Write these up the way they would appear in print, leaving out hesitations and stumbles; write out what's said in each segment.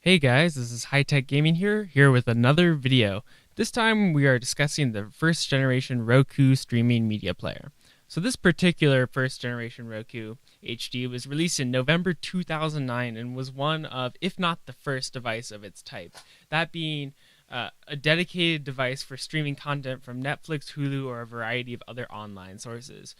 Hey guys, this is High Tech Gaming here with another video. This time we are discussing the first generation Roku streaming media player. So this particular first generation Roku HD was released in November 2009 and was one of, if not the first device of its type. That being a dedicated device for streaming content from Netflix, Hulu, or a variety of other online sources.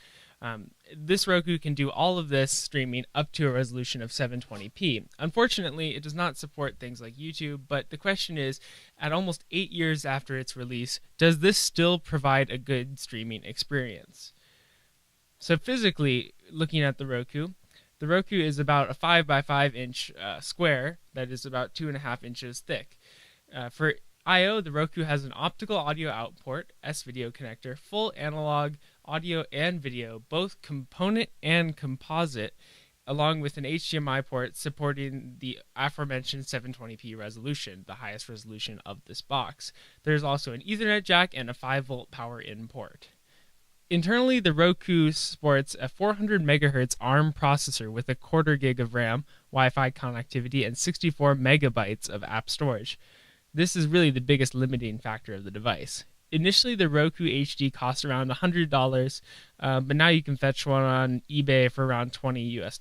This Roku can do all of this streaming up to a resolution of 720p. Unfortunately, it does not support things like YouTube, but the question is, at almost 8 years after its release, does this still provide a good streaming experience? So physically, looking at the Roku is about a 5 by 5 inch square that is about 2.5 inches thick. For I/O, the Roku has an optical audio out port, S-video connector, full analog audio and video, both component and composite, along with an HDMI port supporting the aforementioned 720p resolution, the highest resolution of this box. There's also an Ethernet jack and a 5-volt power in port. Internally, the Roku sports a 400 MHz ARM processor with a quarter gig of RAM, Wi-Fi connectivity, and 64 megabytes of app storage. This is really the biggest limiting factor of the device. Initially, the Roku HD cost around $100, but now you can fetch one on eBay for around $20 US.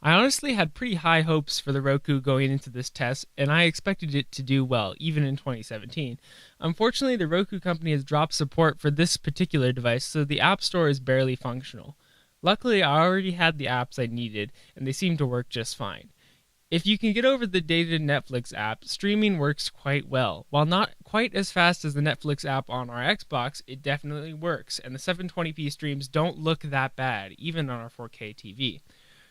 I honestly had pretty high hopes for the Roku going into this test, and I expected it to do well, even in 2017. Unfortunately, the Roku company has dropped support for this particular device, so the App Store is barely functional. Luckily, I already had the apps I needed, and they seem to work just fine. If you can get over the dated Netflix app, streaming works quite well. While not quite as fast as the Netflix app on our Xbox, it definitely works, and the 720p streams don't look that bad, even on our 4K TV.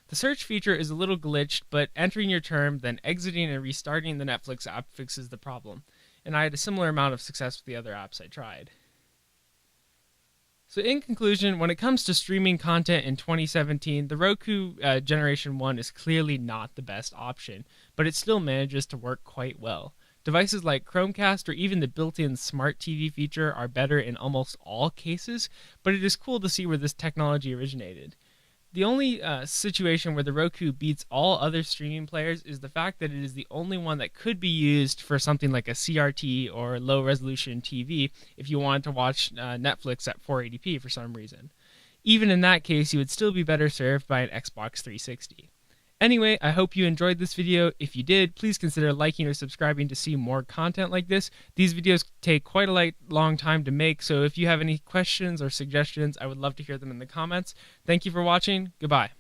The search feature is a little glitched, but entering your term, then exiting and restarting the Netflix app fixes the problem, and I had a similar amount of success with the other apps I tried. So in conclusion, when it comes to streaming content in 2017, the Roku Generation 1 is clearly not the best option, but it still manages to work quite well. Devices like Chromecast or even the built-in Smart TV feature are better in almost all cases, but it is cool to see where this technology originated. The only situation where the Roku beats all other streaming players is the fact that it is the only one that could be used for something like a CRT or low-resolution TV if you wanted to watch Netflix at 480p for some reason. Even in that case, you would still be better served by an Xbox 360. Anyway, I hope you enjoyed this video. If you did, please consider liking or subscribing to see more content like this. These videos take quite a long time to make, so if you have any questions or suggestions, I would love to hear them in the comments. Thank you for watching. Goodbye.